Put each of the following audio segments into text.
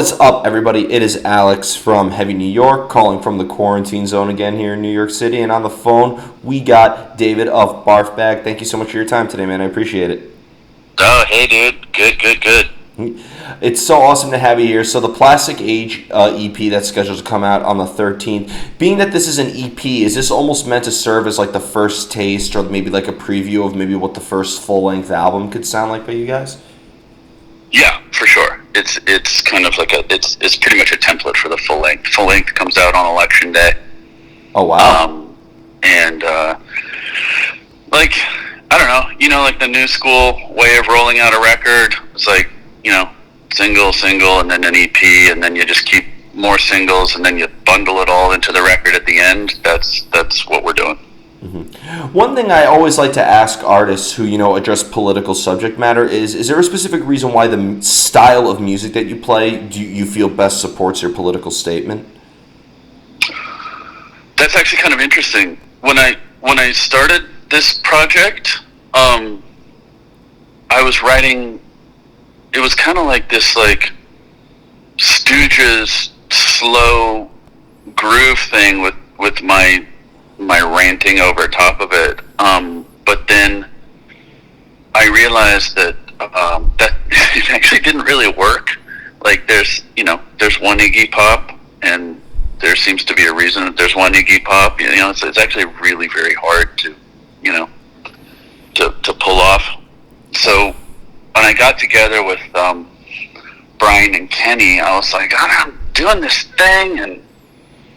is up, everybody? It is Alex from Heavy New York, calling from the quarantine zone again here in New York City. And on the phone, we got David of Barfbag. Thank you so much for your time today, man. I appreciate it. Oh, hey, dude. Good. It's so awesome to have you here. So the Plastic Age EP that's scheduled to come out on the 13th, being that this is an EP, is this almost meant to serve as like the first taste or maybe like a preview of maybe what the first full-length album could sound like by you guys? Yeah, for sure. It's kind of like it's pretty much a template for the full length. Full length comes out on election day. Oh wow. And like I don't know, like the new school way of rolling out a record. It's like, single, and then an EP, and then you just keep more singles, and then you bundle it all into the record at the end. That's what we're doing. Mm-hmm. One thing I always like to ask artists who, address political subject matter is there a specific reason why the style of music that you play, do you feel best supports your political statement? That's actually kind of interesting. When I started this project, I was writing, it was kind of like this like Stooges slow groove thing with my ranting over top of it. But then I realized that that it actually didn't really work. Like there's one Iggy Pop, and there seems to be a reason that there's one Iggy Pop. It's actually really very hard to to pull off. So when I got together with Brian and Kenny, I was like, I'm doing this thing and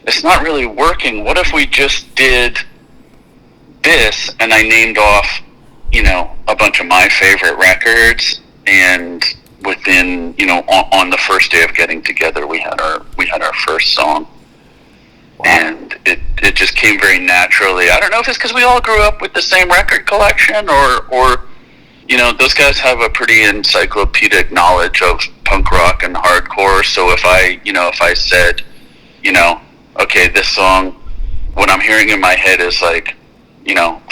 it's not really working. What if we just did this? And I named off, a bunch of my favorite records, and within, on the first day of getting together, we had our first song. Wow. And it just came very naturally. I don't know if it's because we all grew up with the same record collection, or those guys have a pretty encyclopedic knowledge of punk rock and hardcore. So if I said, okay, this song, what I'm hearing in my head is like,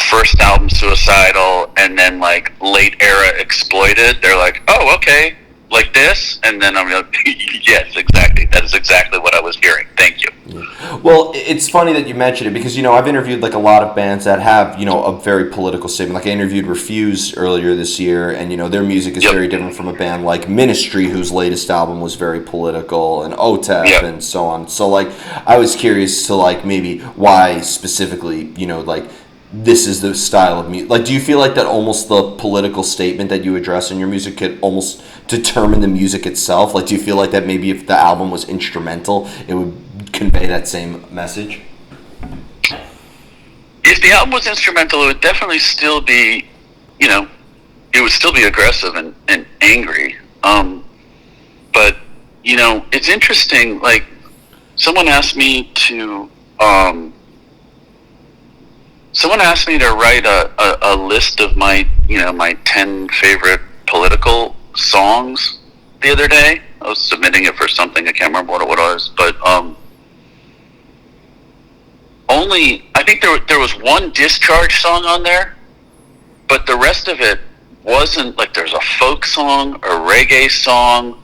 first album Suicidal, and then like late era Exploited. They're like, oh, okay, like this, and then I'm like, yes, exactly. That is exactly what I was hearing. Thank you. Well, it's funny that you mentioned it because, I've interviewed like a lot of bands that have, a very political statement. Like I interviewed Refuse earlier this year, and, their music is very different from a band like Ministry, whose latest album was very political, and OTEP and so on. So like, I was curious to like maybe why specifically, like this is the style of music. Like, do you feel like that almost the political statement that you address in your music could almost determine the music itself? Like, do you feel like that maybe if the album was instrumental, it would convey that same message? If the album was instrumental, it would definitely still be, it would still be aggressive and angry. But, it's interesting, like, someone asked me to write a list of my, my 10 favorite political songs the other day. I was submitting it for something, I can't remember what it was, but I think there was one Discharge song on there, but the rest of it wasn't. Like there's a folk song, a reggae song,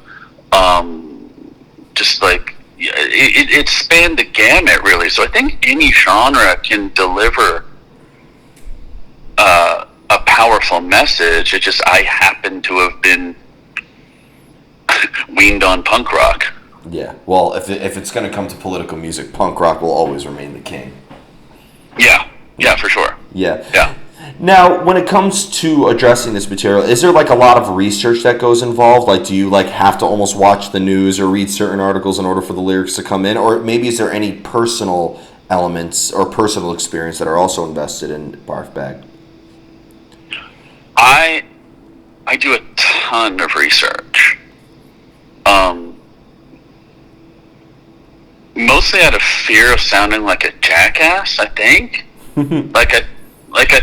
just like it spanned the gamut really. So I think any genre can deliver a powerful message. It just, I happen to have been weaned on punk rock. Yeah, well, if it's going to come to political music, punk rock will always remain the king. Yeah, for sure. Yeah. Now, when it comes to addressing this material, is there like a lot of research that goes involved? Like, do you like have to almost watch the news or read certain articles in order for the lyrics to come in? Or maybe is there any personal elements or personal experience that are also invested in Barfbag? I do a ton of research. Mostly out of fear of sounding like a jackass, I think. I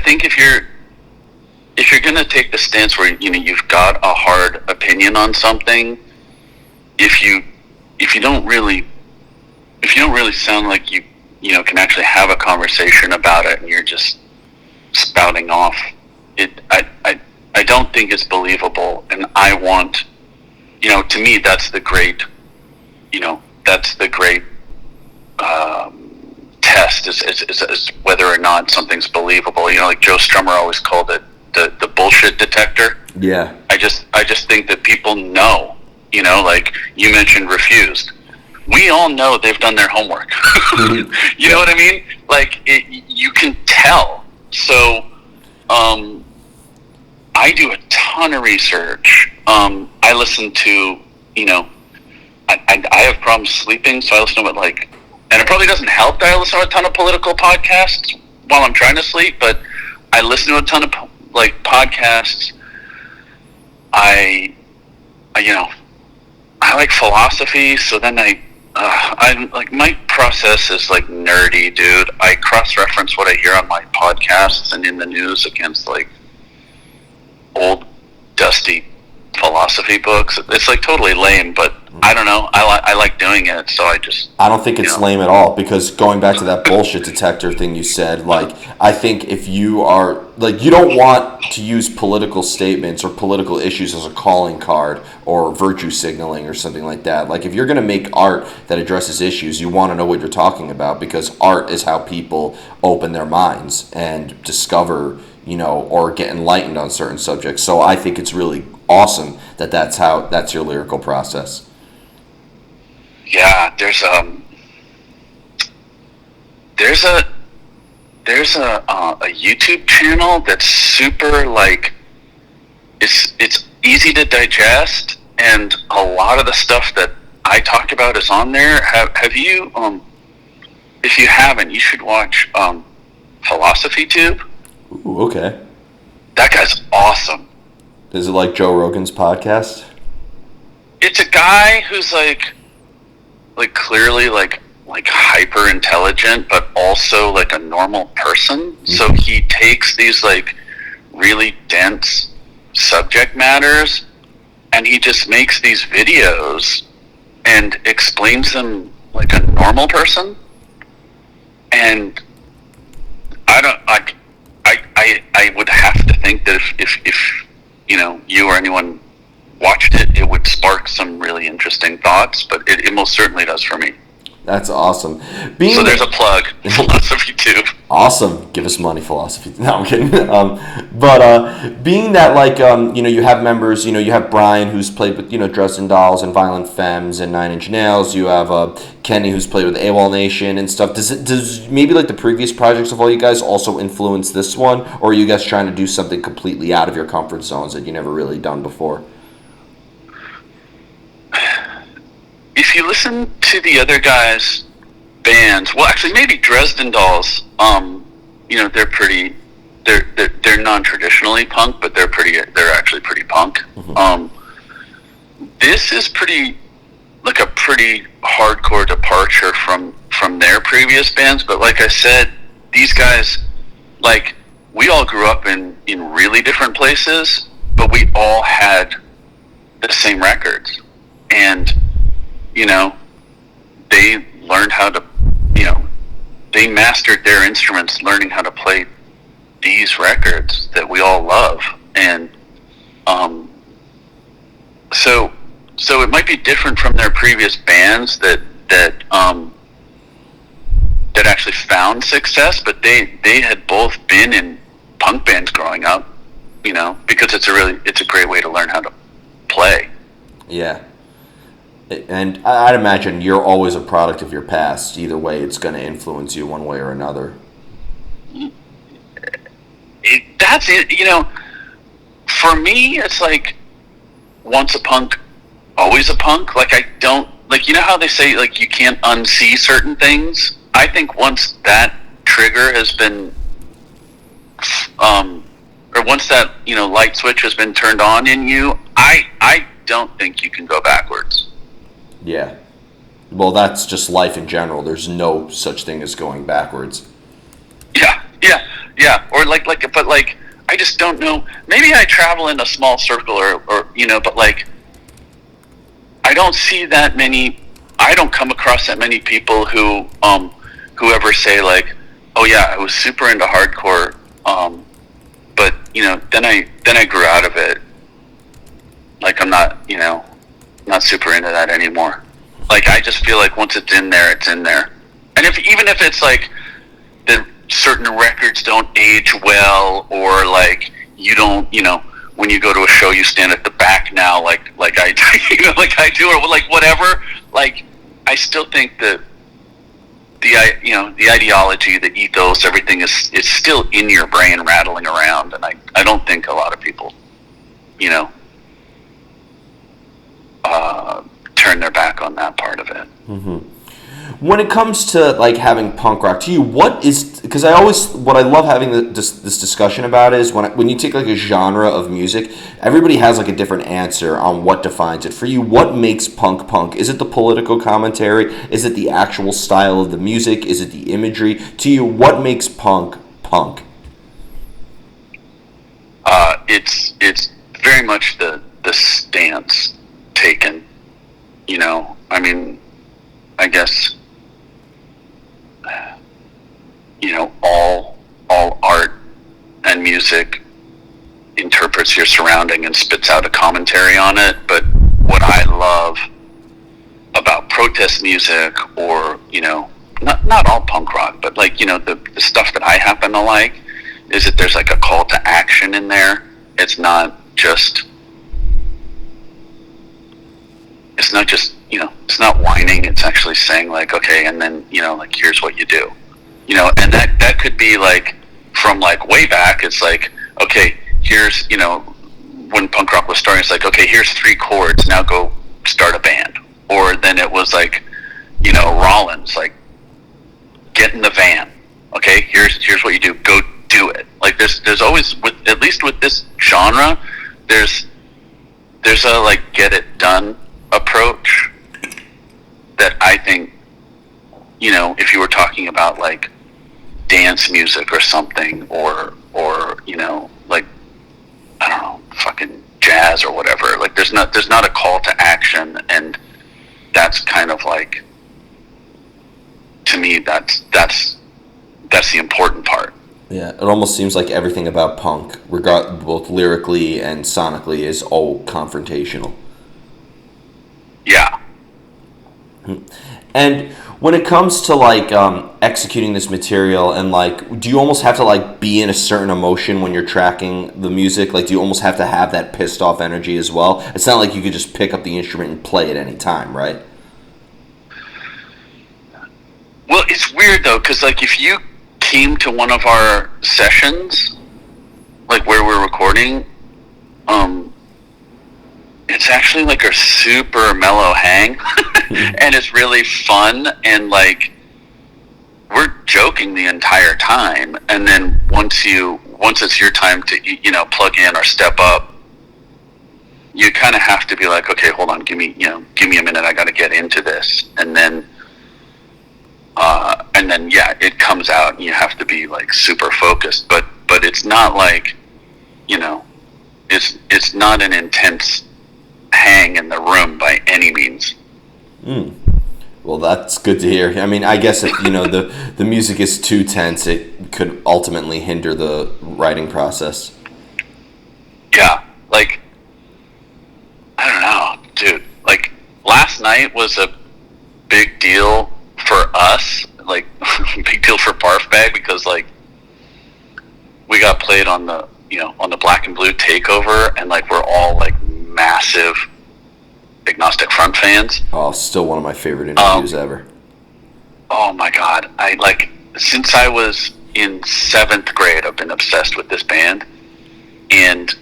think if you're gonna take the stance where you've got a hard opinion on something, if you don't really sound like you can actually have a conversation about it, and you're just spouting off, I don't think it's believable. And I want, to me, that's the great that's the great test is whether or not something's believable. Like Joe Strummer always called it the bullshit detector. Yeah. I just think that people know, like you mentioned Refused. We all know they've done their homework. You know what I mean? Like, you can tell. So, I do a ton of research. I listen to, I have problems sleeping, so I listen to it and it probably doesn't help that I listen to a ton of political podcasts while I'm trying to sleep, but I listen to a ton of podcasts. I like philosophy, so then I'm like, my process is like nerdy, dude. I cross-reference what I hear on my podcasts and in the news against like old, dusty philosophy books. It's like totally lame, but I don't know. I like doing it, so I don't think it's lame at all, because going back to that bullshit detector thing you said, like, I think if you are, like, you don't want to use political statements or political issues as a calling card or virtue signaling or something like that. Like, if you're going to make art that addresses issues, you want to know what you're talking about, because art is how people open their minds and discover, or get enlightened on certain subjects. So I think it's really awesome that's your lyrical process. Yeah, there's a YouTube channel that's super, like, it's easy to digest, and a lot of the stuff that I talk about is on there. Have you if you haven't, you should watch Philosophy Tube. Ooh, okay. That guy's awesome. Is it like Joe Rogan's podcast? It's a guy who's like clearly like hyper intelligent, but also like a normal person. Mm-hmm. So he takes these like really dense subject matters, and he just makes these videos and explains them like a normal person. And I would have to think that if you or anyone watched it, it would spark some really interesting thoughts, but it most certainly does for me. That's awesome. So there's a plug. Philosophy Tube. Awesome. Give us money, Philosophy. No, I'm kidding. But being that, like, you have members, you have Brian, who's played with, Dresden Dolls and Violent Femmes and Nine Inch Nails. You have Kenny, who's played with AWOL Nation and stuff. Does maybe like the previous projects of all you guys also influence this one? Or are you guys trying to do something completely out of your comfort zones that you never really done before? If you listen to the other guys' bands, well, actually, maybe Dresden Dolls, they're pretty, they're non-traditionally punk, but they're actually pretty punk. Mm-hmm. This is pretty hardcore departure from their previous bands, but like I said, these guys, like, we all grew up in really different places, but we all had the same records, and they learned how to, they mastered their instruments learning how to play these records that we all love. And so it might be different from their previous bands that actually found success, but they had both been in punk bands growing up, because it's a great way to learn how to play. Yeah. And I'd imagine you're always a product of your past. Either way, it's going to influence you one way or another. That's it. For me, it's like once a punk, always a punk. Like, I don't, like, how they say, like, you can't unsee certain things? I think once that trigger has been, or once that, light switch has been turned on in you, I don't think you can go backwards. Yeah. Well, that's just life in general. There's no such thing as going backwards. Yeah. Or but I just don't know. Maybe I travel in a small circle or but like, I don't see that many, I don't come across that many people who ever say like, oh yeah, I was super into hardcore, but then I grew out of it. Like, I'm not, not super into that anymore. Like, I just feel like once it's in there, it's in there. And even if it's like that certain records don't age well, or like you don't, when you go to a show, you stand at the back now, like I, like I do, or like whatever. Like, I still think that the ideology, the ethos, everything is still in your brain, rattling around, and I don't think a lot of people, turn their back on that part of it. Mm-hmm. When it comes to like having punk rock, to you, what I love having this discussion about is when you take like a genre of music, everybody has like a different answer on what defines it. For you, what makes punk punk? Is it the political commentary? Is it the actual style of the music? Is it the imagery? To you, what makes punk punk? It's very much the stance taken. I mean, I guess, all art and music interprets your surrounding and spits out a commentary on it. But what I love about protest music, or, not all punk rock, but like, the stuff that I happen to like, is that there's like a call to action in there. It's not just, it's not whining. It's actually saying like, okay, and then, like, here's what you do, and that could be like from like way back. It's like, okay, here's, when punk rock was starting, it's like, okay, here's 3 chords, now go start a band. Or then it was like, Rollins, like, get in the van. Okay, here's what you do, go do it. Like, there's always, at least with this genre, there's a like get it done approach that I think, if you were talking about like dance music or something, or like, I don't know, fucking jazz or whatever, like there's not a call to action, and that's kind of like, to me, that's the important part. Yeah, it almost seems like everything about punk, both lyrically and sonically, is all confrontational. Yeah. And when it comes to like executing this material, and like, do you almost have to like be in a certain emotion when you're tracking the music? Like, do you almost have to have that pissed off energy as well? It's not like you could just pick up the instrument and play at any time, right? Well, it's weird though, because like if you came to one of our sessions, like where we're recording, it's actually like a super mellow hang, and it's really fun, and like we're joking the entire time. And then once it's your time to plug in or step up, you kind of have to be like, okay, hold on, give me a minute, I got to get into this, and then yeah, it comes out, and you have to be like super focused. But it's not like, it's not an intense hang in the room by any means. Well, that's good to hear. I mean, I guess if the music is too tense, it could ultimately hinder the writing process. Yeah, like, I don't know, dude. Like, last night was a big deal for us, like big deal for Barfbag, because like we got played on the Black and Blue takeover, and like we're all like massive Agnostic Front fans. Oh, still one of my favorite interviews ever. Oh my god, I like, since I was in 7th grade, I've been obsessed with this band, and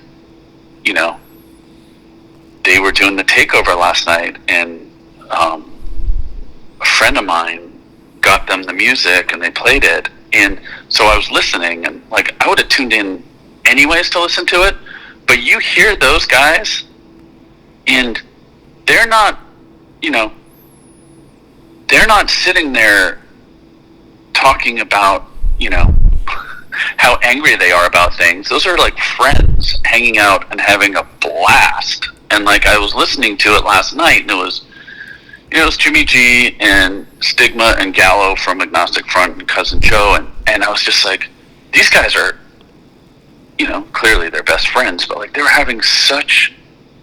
they were doing the takeover last night, and a friend of mine got them the music, and they played it, and so I was listening, and like I would have tuned in anyways to listen to it, but you hear those guys, and they're not, they're not sitting there talking about, how angry they are about things. Those are like friends hanging out and having a blast. And like, I was listening to it last night, and it was Jimmy G and Stigma and Gallo from Agnostic Front and Cousin Joe, and I was just like, these guys are, clearly they're best friends, but like they were having such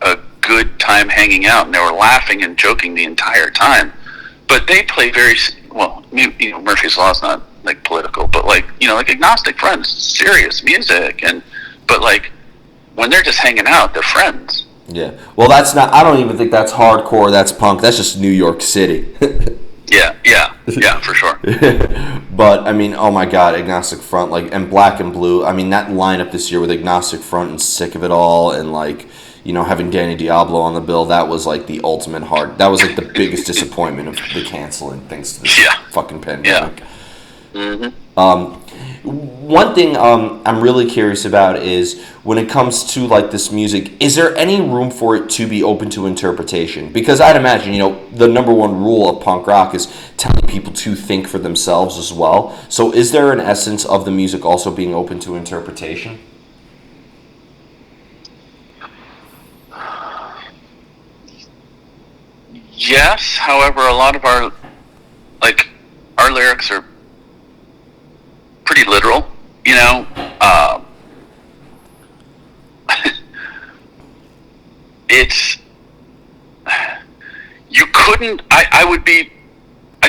a good time hanging out, and they were laughing and joking the entire time. But they play very well. You know, Murphy's Law is not like political, but like, you know, like Agnostic Friends, serious music, but like when they're just hanging out, they're friends. Yeah. Well, that's not. I don't even think that's hardcore. That's punk. That's just New York City. Yeah, for sure. But I mean, oh my God, Agnostic Front, like, and Black and Blue. I mean, that lineup this year with Agnostic Front and Sick of It All, and like, you know, having Danny Diablo on the bill, that was like the ultimate hard. That was like the biggest disappointment of the canceling, thanks to this fucking pandemic. Yeah. Mm-hmm. One thing I'm really curious about is when it comes to like this music, is there any room for it to be open to interpretation? Because I'd imagine, you know, the number one rule of punk rock is telling people to think for themselves as well. So is there an essence of the music also being open to interpretation? Yes, however, a lot of our lyrics are pretty literal, you know. It's, you couldn't. I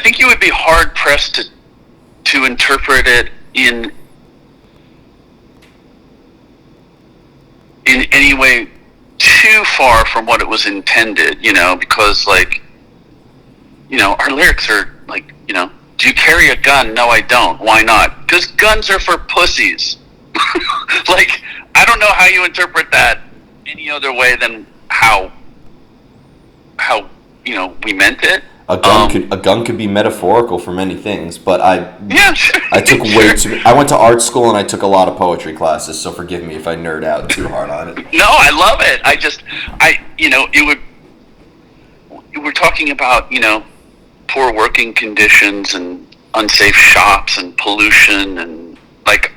think you would be hard pressed to interpret it in any way too far from what it was intended, you know, because like, you know, our lyrics are like, you know, do you carry a gun? No, I don't. Why not? Because guns are for pussies. Like, I don't know how you interpret that any other way than how you know we meant it. A gun could be metaphorical for many things, but sure. I took way too. I went to art school and I took a lot of poetry classes, so forgive me if I nerd out too hard on it. No, I love it. You know, we're talking about, you know, poor working conditions and unsafe shops and pollution and like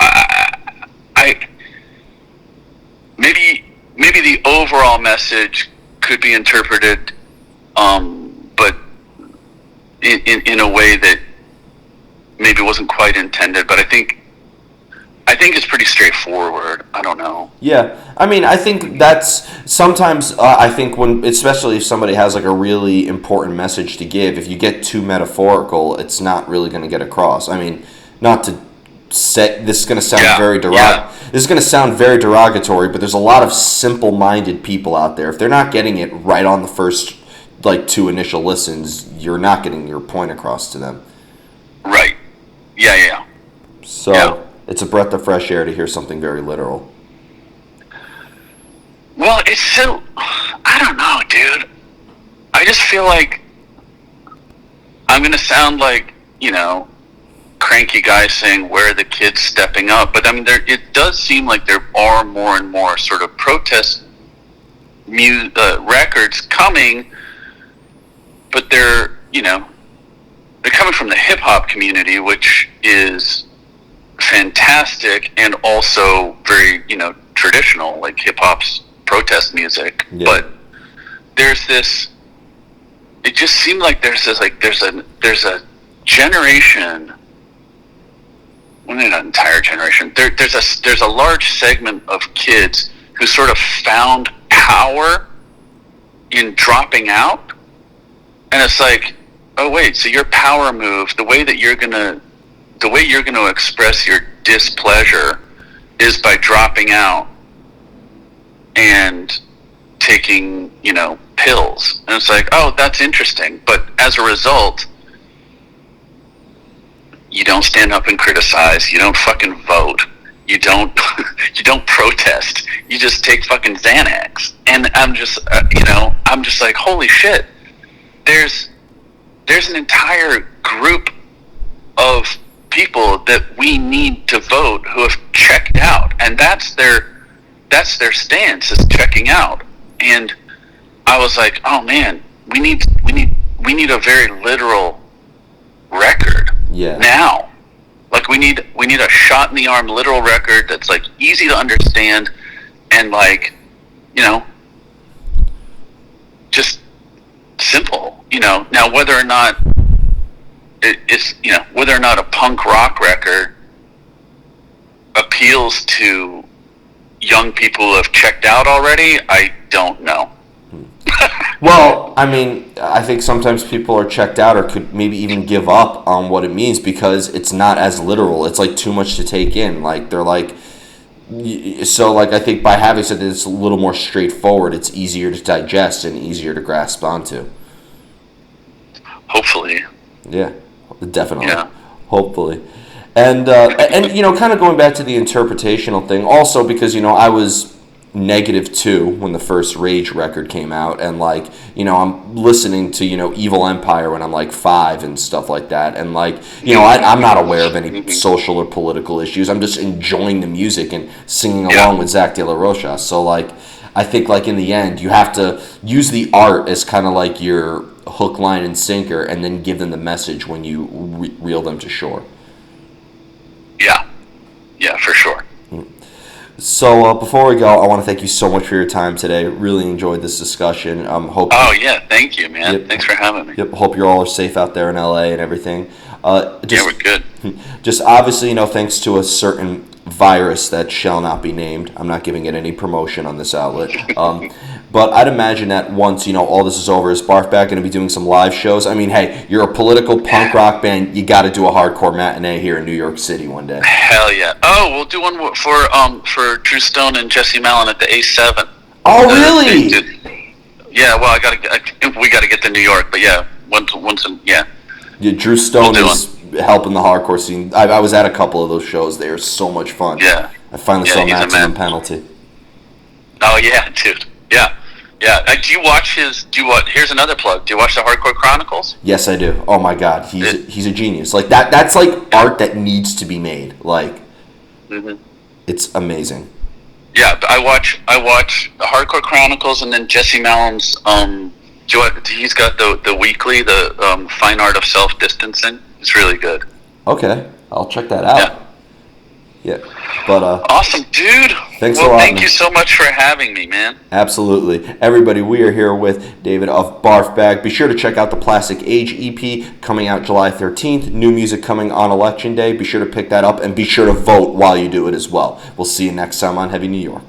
maybe the overall message could be interpreted, but in a way that maybe wasn't quite intended. But I think it's pretty straightforward. I don't know. Yeah, I mean, I think that's sometimes. I think especially if somebody has like a really important message to give, if you get too metaphorical, it's not really going to get across. I mean, not to say this is going to sound This is going to sound very derogatory, but there's a lot of simple-minded people out there. If they're not getting it right on the first like 2 initial listens, you're not getting your point across to them. Right. Yeah. So. Yeah. It's a breath of fresh air to hear something very literal. Well, it's so, I don't know, dude. I just feel like I'm going to sound like, you know, cranky guy saying, where are the kids stepping up? But I mean, it does seem like there are more and more sort of protest records coming, but they're, you know, they're coming from the hip-hop community, which is fantastic and also very, you know, traditional, like hip-hop's protest music. Yeah. But there's this, it just seemed like there's a generation, well, not an entire generation, there's a large segment of kids who sort of found power in dropping out, and it's like, oh wait, so your power move, the way you're gonna express your displeasure is by dropping out and taking, you know, pills. And it's like, oh, that's interesting. But as a result, you don't stand up and criticize. You don't fucking vote. You don't protest. You just take fucking Xanax. And I'm just, I'm just like, holy shit. There's an entire group of people that we need to vote who have checked out, and that's their stance, is checking out. And I was like, oh man, we need a very literal record. Yeah. Now, like we need a shot in the arm literal record that's like easy to understand and like, you know, just simple. You know, now whether or not whether or not a punk rock record appeals to young people who have checked out already, I don't know. Well, I mean, I think sometimes people are checked out or could maybe even give up on what it means because it's not as literal. It's like too much to take in. Like they're like, so like I think by having something that's a little more straightforward, it's easier to digest and easier to grasp onto. Hopefully. Yeah, definitely. Yeah. Hopefully. And kind of going back to the interpretational thing, also because I was -2 when the first Rage record came out, and like I'm listening to Evil Empire when I'm like 5 and stuff like that, and like I'm not aware of any social or political issues. I'm just enjoying the music and singing along with Zach De La Rocha. So like I think like in the end you have to use the art as kind of like your hook, line, and sinker, and then give them the message when you reel them to shore. Yeah, for sure. So before we go, I want to thank you so much for your time today. Really enjoyed this discussion. Oh yeah, thank you, man. Yep. Thanks for having me. Yep. Hope you all are safe out there in LA and everything. Yeah, we're good. Just obviously, thanks to a certain virus that shall not be named. I'm not giving it any promotion on this outlet. But I'd imagine that once all this is over, is Barfbag going to be doing some live shows? I mean, hey, you're a political punk rock band. You got to do a hardcore matinee here in New York City one day. Hell yeah! Oh, we'll do one for Drew Stone and Jesse Malin at the A7. Oh, really? Yeah. Well, we gotta get to New York, but yeah, yeah. Yeah, Drew Stone is helping the hardcore scene. I was at a couple of those shows. They are so much fun. Yeah. I finally saw Maximum Penalty. Oh yeah, dude. Yeah. Yeah. Here's another plug. Do you watch the Hardcore Chronicles? Yes, I do. Oh my God, he's a genius. Like that's like art that needs to be made. Like, it's amazing. Yeah, I watch the Hardcore Chronicles, and then Jesse Malin's. He's got the weekly, the Fine Art of Self Distancing. It's really good. Okay, I'll check that out. Yeah. But awesome, dude. Thanks a lot. Thank you so much for having me, man. Absolutely. Everybody, we are here with David of Barfbag. Be sure to check out the Plastic Age EP coming out July 13th. New music coming on Election Day. Be sure to pick that up, and be sure to vote while you do it as well. We'll see you next time on Heavy New York.